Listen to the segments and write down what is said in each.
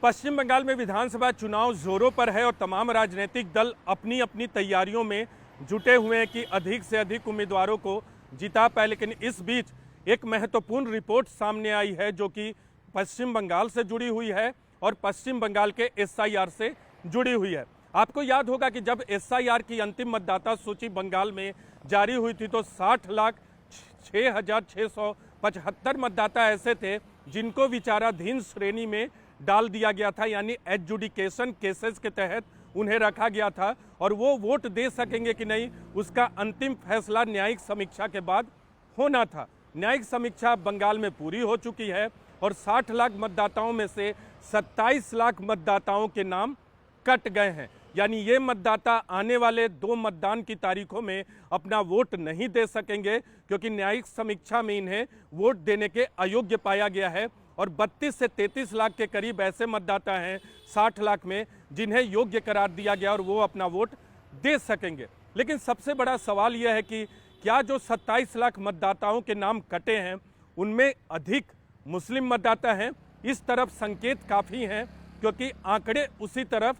पश्चिम बंगाल में विधानसभा चुनाव जोरों पर है और तमाम राजनीतिक दल अपनी अपनी तैयारियों में जुटे हुए हैं कि अधिक से अधिक उम्मीदवारों को जिता पाए। लेकिन इस बीच एक महत्वपूर्ण रिपोर्ट सामने आई है जो कि पश्चिम बंगाल से जुड़ी हुई है और पश्चिम बंगाल के एसआईआर से जुड़ी हुई है। आपको याद होगा कि जब एसआईआर की अंतिम मतदाता सूची बंगाल में जारी हुई थी तो 60,06,675 मतदाता ऐसे थे जिनको विचाराधीन श्रेणी में डाल दिया गया था, यानी एडजुडिकेशन केसेस के तहत उन्हें रखा गया था और वो वोट दे सकेंगे कि नहीं उसका अंतिम फैसला न्यायिक समीक्षा के बाद होना था। न्यायिक समीक्षा बंगाल में पूरी हो चुकी है और 60 लाख मतदाताओं में से 27 लाख मतदाताओं के नाम कट गए हैं, यानी ये मतदाता आने वाले 2 मतदान की तारीखों में अपना वोट नहीं दे सकेंगे क्योंकि न्यायिक समीक्षा में इन्हें वोट देने के अयोग्य पाया गया है। और 32 से 33 लाख के करीब ऐसे मतदाता हैं 60 लाख में जिन्हें योग्य करार दिया गया और वो अपना वोट दे सकेंगे। लेकिन सबसे बड़ा सवाल यह है कि क्या जो 27 लाख मतदाताओं के नाम कटे हैं उनमें अधिक मुस्लिम मतदाता हैं? इस तरफ संकेत काफ़ी हैं क्योंकि आंकड़े उसी तरफ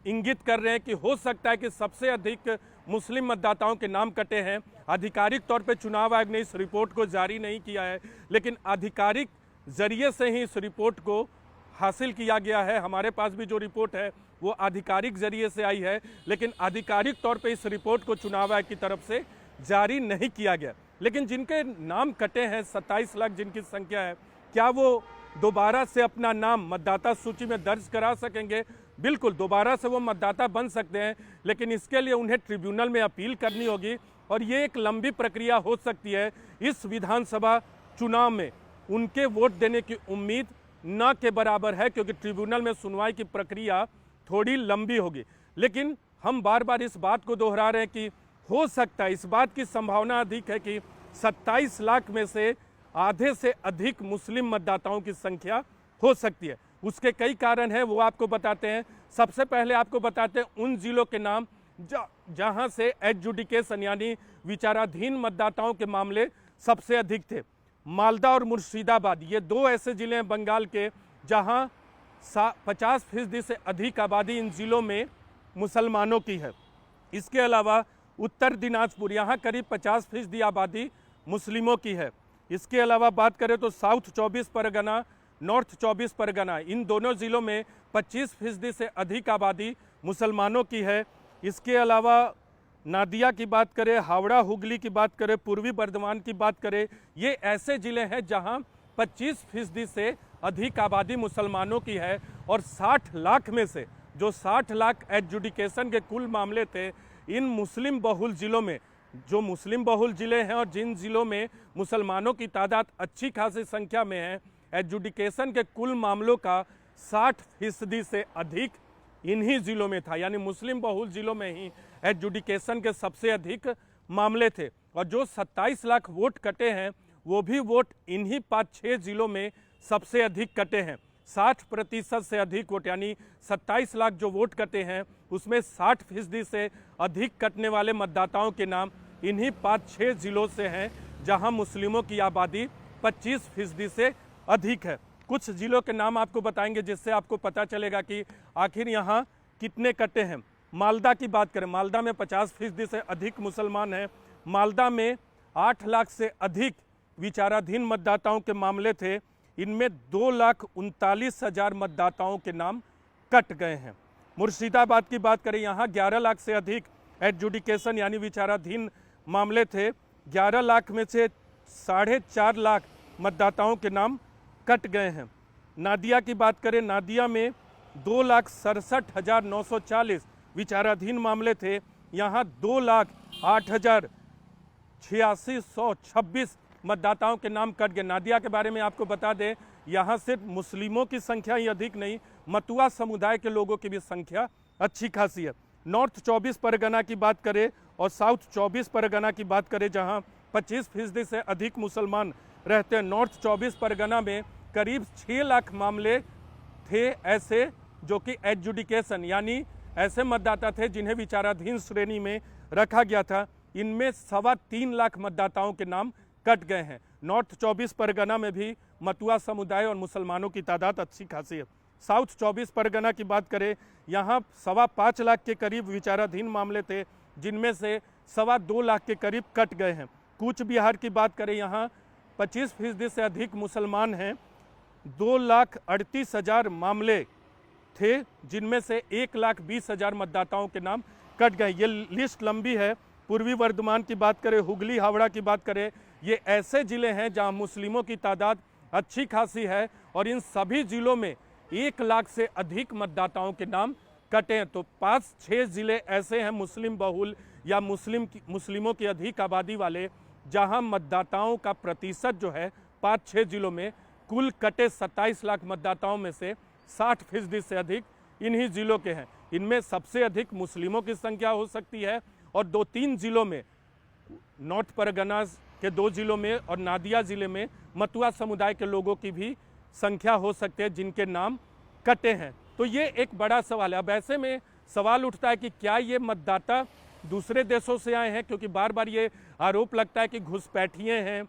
इंगित कर रहे हैं कि हो सकता है कि सबसे अधिक मुस्लिम मतदाताओं के नाम कटे हैं। आधिकारिक तौर पे चुनाव आयोग ने इस रिपोर्ट को जारी नहीं किया है, लेकिन आधिकारिक जरिए से ही इस रिपोर्ट को हासिल किया गया है। हमारे पास भी जो रिपोर्ट है वो आधिकारिक जरिए से आई है, लेकिन आधिकारिक तौर पे इस रिपोर्ट को चुनाव आयोग की तरफ से जारी नहीं किया गया। लेकिन जिनके नाम कटे हैं 27 लाख जिनकी संख्या है, क्या वो दोबारा से अपना नाम मतदाता सूची में दर्ज करा सकेंगे? बिल्कुल, दोबारा से वो मतदाता बन सकते हैं, लेकिन इसके लिए उन्हें ट्रिब्यूनल में अपील करनी होगी और ये एक लंबी प्रक्रिया हो सकती है। इस विधानसभा चुनाव में उनके वोट देने की उम्मीद न के बराबर है क्योंकि ट्रिब्यूनल में सुनवाई की प्रक्रिया थोड़ी लंबी होगी। लेकिन हम बार बार इस बात को दोहरा रहे हैं कि हो सकता है, इस बात की संभावना अधिक है कि 27 लाख में से आधे से अधिक मुस्लिम मतदाताओं की संख्या हो सकती है। उसके कई कारण हैं, वो आपको बताते हैं। सबसे पहले आपको बताते हैं उन जिलों के नाम जहां से एडजुडिकेशन यानी विचाराधीन मतदाताओं के मामले सबसे अधिक थे। मालदा और मुर्शिदाबाद ये 2 ऐसे जिले हैं बंगाल के जहां 50% से अधिक आबादी इन जिलों में मुसलमानों की है। इसके अलावा उत्तर दिनाजपुर यहाँ करीब 50% आबादी मुस्लिमों की है। इसके अलावा बात करें तो साउथ 24 परगना, नॉर्थ 24 परगना, इन दोनों ज़िलों में 25% से अधिक आबादी मुसलमानों की है। इसके अलावा नादिया की बात करें, हावड़ा हुगली की बात करें, पूर्वी बर्धमान की बात करें, ये ऐसे ज़िले हैं जहां 25% से अधिक आबादी मुसलमानों की है। और 60 लाख में से जो 60 लाख एडजुडिकेशन के कुल मामले थे, इन मुस्लिम बहुल ज़िलों में जो मुस्लिम बहुल ज़िले हैं और जिन ज़िलों में मुसलमानों की तादाद अच्छी खासी संख्या में है, एडजुडिकेशन के कुल मामलों का 60% से अधिक इन्हीं ज़िलों में था, यानी मुस्लिम बहुल ज़िलों में ही एडजुडिकेशन के सबसे अधिक मामले थे। और जो 27 लाख वोट कटे हैं वो भी वोट इन्हीं 5-6 ज़िलों में सबसे अधिक कटे हैं। 60% से अधिक वोट, यानी 27 लाख जो वोट कटे हैं उसमें 60% से अधिक कटने वाले मतदाताओं के नाम इन्हीं 5-6 ज़िलों से हैं जहां मुस्लिमों की आबादी 25% से अधिक है। कुछ ज़िलों के नाम आपको बताएंगे जिससे आपको पता चलेगा कि आखिर यहाँ कितने कटे हैं। मालदा की बात करें, मालदा में 50% से अधिक मुसलमान हैं। मालदा में 8 लाख से अधिक विचाराधीन मतदाताओं के मामले थे। इनमें 2,39,000 मतदाताओं के नाम कट गए हैं। मुर्शिदाबाद की बात करें, यहाँ 11 लाख से अधिक एडजुडिकेशन यानी विचाराधीन मामले थे। 11 लाख में से 4.5 लाख मतदाताओं के नाम कट गए हैं। नादिया की बात करें, नादिया में 2,67,940 विचाराधीन मामले थे। यहाँ 2,08,8626 मतदाताओं के नाम कट गए। नादिया के बारे में आपको बता दें, यहाँ सिर्फ मुस्लिमों की संख्या ही अधिक नहीं, मतुआ समुदाय के लोगों की भी संख्या अच्छी खासी है। नॉर्थ 24 परगना की बात करें और साउथ 24 परगना की बात करें जहाँ 25% से अधिक मुसलमान रहते हैं। नॉर्थ 24 परगना में करीब 6 लाख मामले थे ऐसे जो कि एडजुडिकेशन यानी ऐसे मतदाता थे जिन्हें विचाराधीन श्रेणी में रखा गया था। इनमें 3.25 लाख मतदाताओं के नाम कट गए हैं। नॉर्थ 24 परगना में भी मतुआ समुदाय और मुसलमानों की तादाद अच्छी खासी है। साउथ 24 परगना की बात करें, यहाँ 5.25 लाख के करीब विचाराधीन मामले थे, जिनमें से 2.25 लाख के करीब कट गए हैं। कूच बिहार की बात करें, यहाँ 25% से अधिक मुसलमान हैं, 2,38,000 मामले थे, जिनमें से 1,20,000 मतदाताओं के नाम कट गए। ये लिस्ट लंबी है। पूर्वी वर्धमान की बात करें, हुगली हावड़ा की बात करें, ये ऐसे ज़िले हैं जहां मुस्लिमों की तादाद अच्छी खासी है और इन सभी ज़िलों में 1 लाख से अधिक मतदाताओं के नाम कटे हैं। तो 5-6 ज़िले ऐसे हैं मुस्लिम बहुल या मुस्लिमों की अधिक आबादी वाले, जहां मतदाताओं का प्रतिशत जो है 5-6 ज़िलों में कुल कटे 27 लाख मतदाताओं में से 60% से अधिक इन्हीं ज़िलों के हैं। इनमें सबसे अधिक मुस्लिमों की संख्या हो सकती है और 2-3 ज़िलों में, नॉर्थ परगना के 2 ज़िलों में और नादिया ज़िले में मतुआ समुदाय के लोगों की भी संख्या हो सकती है जिनके नाम कटे हैं। तो ये एक बड़ा सवाल है। अब ऐसे में सवाल उठता है कि क्या ये मतदाता दूसरे देशों से आए हैं, क्योंकि बार बार ये आरोप लगता है कि घुसपैठिए हैं,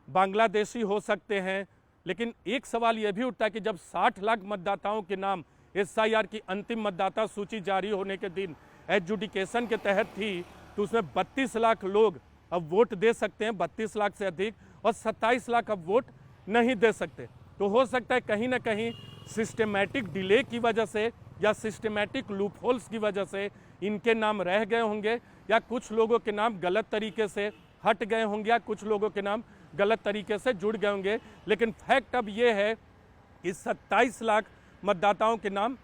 बांग्लादेशी हो सकते हैं। लेकिन एक सवाल ये भी उठता है कि जब 60 लाख मतदाताओं के नाम SIR की अंतिम मतदाता सूची जारी होने के दिन एडजुडिकेशन के तहत थी, तो उसमें 32 लाख लोग अब वोट दे सकते हैं, 32 लाख से अधिक, और 27 लाख अब वोट नहीं दे सकते। तो हो सकता है कहीं ना कहीं सिस्टमैटिक डिले की वजह से या सिस्टमैटिक लूपहोल्स की वजह से इनके नाम रह गए होंगे, या कुछ लोगों के नाम गलत तरीके से हट गए होंगे, या कुछ लोगों के नाम गलत तरीके से जुड़ गए होंगे। लेकिन फैक्ट अब ये है कि 27 लाख मतदाताओं के नाम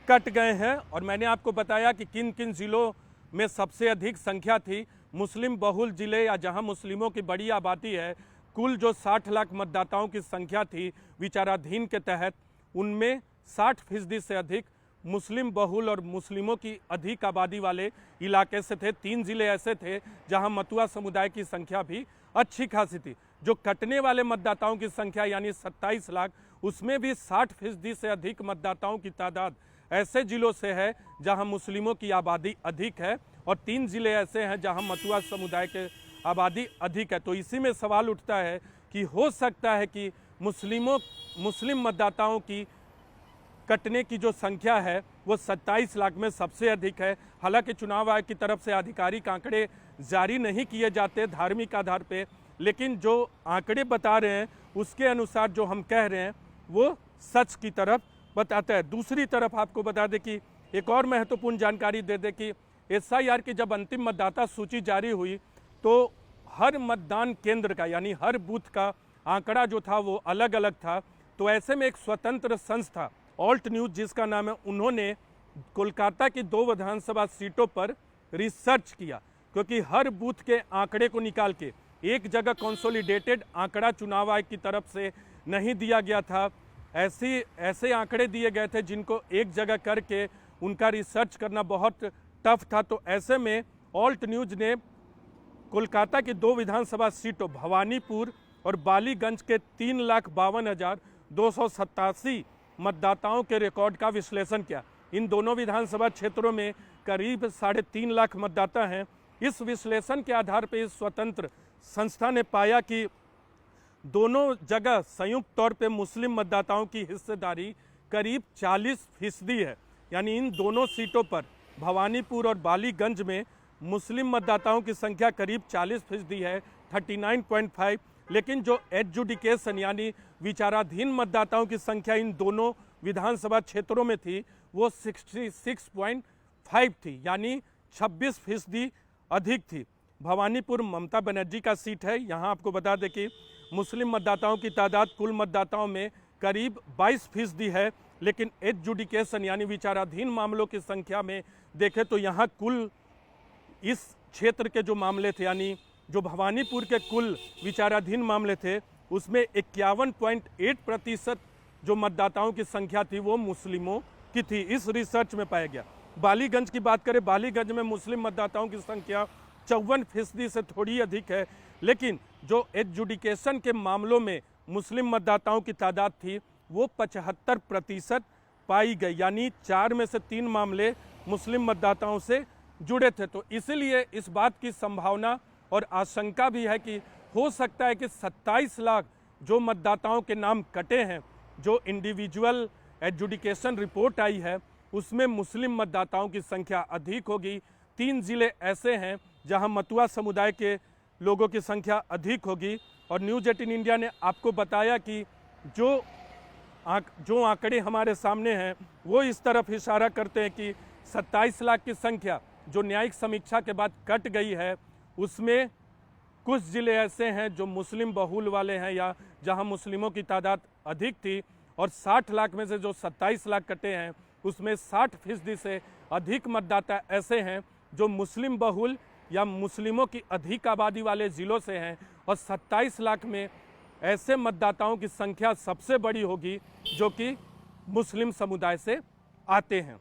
कट गए हैं। और मैंने आपको बताया कि किन किन ज़िलों में सबसे अधिक संख्या थी। मुस्लिम बहुल ज़िले या जहां मुस्लिमों की बड़ी आबादी है, कुल जो 60 लाख मतदाताओं की संख्या थी विचाराधीन के तहत, उनमें 60% से अधिक मुस्लिम बहुल और मुस्लिमों की अधिक आबादी वाले इलाके से थे। 3 ज़िले ऐसे थे जहां मतुआ समुदाय की संख्या भी अच्छी खासी थी। जो कटने वाले मतदाताओं की संख्या यानी 27 लाख, उसमें भी 60% से अधिक मतदाताओं की तादाद ऐसे ज़िलों से है जहां मुस्लिमों की आबादी अधिक है, और 3 ज़िले ऐसे हैं जहां मतुआ समुदाय के आबादी अधिक है। तो इसी में सवाल उठता है कि हो सकता है कि मुस्लिम मतदाताओं की कटने की जो संख्या है वो 27 लाख में सबसे अधिक है। हालांकि चुनाव आयोग की तरफ से आधिकारिक आंकड़े जारी नहीं किए जाते धार्मिक आधार पे, लेकिन जो आंकड़े बता रहे हैं उसके अनुसार जो हम कह रहे हैं वो सच की तरफ बताता है। दूसरी तरफ आपको बता दें कि एक और महत्वपूर्ण जानकारी दे दें कि SIR की जब अंतिम मतदाता सूची जारी हुई तो हर मतदान केंद्र का यानी हर बूथ का आंकड़ा जो था वो अलग अलग था। तो ऐसे में एक स्वतंत्र संस्था ऑल्ट न्यूज़ जिसका नाम है, उन्होंने कोलकाता की 2 विधानसभा सीटों पर रिसर्च किया, क्योंकि हर बूथ के आंकड़े को निकाल के एक जगह कंसोलिडेटेड आंकड़ा चुनाव आयोग की तरफ से नहीं दिया गया था। ऐसे आंकड़े दिए गए थे जिनको एक जगह करके उनका रिसर्च करना बहुत टफ था। तो ऐसे में ऑल्ट न्यूज़ ने कोलकाता की 2 विधानसभा सीटों भवानीपुर और बालीगंज के 3,52,287 मतदाताओं के रिकॉर्ड का विश्लेषण किया। इन दोनों विधानसभा क्षेत्रों में करीब 3.5 लाख मतदाता हैं। इस विश्लेषण के आधार पर इस स्वतंत्र संस्था ने पाया कि दोनों जगह संयुक्त तौर पे मुस्लिम मतदाताओं की हिस्सेदारी करीब 40% है। यानी इन दोनों सीटों पर भवानीपुर और बालीगंज में मुस्लिम मतदाताओं की संख्या करीब 40% है, 39.5। लेकिन जो एडजुडिकेशन यानी विचाराधीन मतदाताओं की संख्या इन दोनों विधानसभा क्षेत्रों में थी वो 66.5 थी, यानी 26% अधिक थी। भवानीपुर ममता बनर्जी का सीट है। यहाँ आपको बता दें कि मुस्लिम मतदाताओं की तादाद कुल मतदाताओं में करीब 22% है, लेकिन एडजुडिकेशन यानी विचाराधीन मामलों की संख्या में देखें तो यहाँ कुल इस क्षेत्र के जो मामले थे यानी जो भवानीपुर के कुल विचाराधीन मामले थे उसमें 51.8% जो मतदाताओं की संख्या थी वो मुस्लिमों की थी। इस रिसर्च में पाया गया। बालीगंज की बात करें, बालीगंज में मुस्लिम मतदाताओं की संख्या 54% से थोड़ी अधिक है, लेकिन जो एडजुडिकेशन के मामलों में मुस्लिम मतदाताओं की तादाद थी वो 75% पाई गई, यानी 4 में से 3 मामले मुस्लिम मतदाताओं से जुड़े थे। तो इसीलिए इस बात की संभावना और आशंका भी है कि हो सकता है कि 27 लाख जो मतदाताओं के नाम कटे हैं, जो इंडिविजुअल एडजुडिकेशन रिपोर्ट आई है उसमें मुस्लिम मतदाताओं की संख्या अधिक होगी। 3 जिले ऐसे हैं जहां मतुआ समुदाय के लोगों की संख्या अधिक होगी। और न्यूज़ 18 इंडिया ने आपको बताया कि जो आंकड़े हमारे सामने हैं वो इस तरफ इशारा करते हैं कि 27 लाख की संख्या जो न्यायिक समीक्षा के बाद कट गई है, उसमें कुछ जिले ऐसे हैं जो मुस्लिम बहुल वाले हैं या जहां मुस्लिमों की तादाद अधिक थी। और 60 लाख में से जो 27 लाख कटे हैं उसमें 60% से अधिक मतदाता ऐसे हैं जो मुस्लिम बहुल या मुस्लिमों की अधिक आबादी वाले ज़िलों से हैं। और 27 लाख में ऐसे मतदाताओं की संख्या सबसे बड़ी होगी जो कि मुस्लिम समुदाय से आते हैं।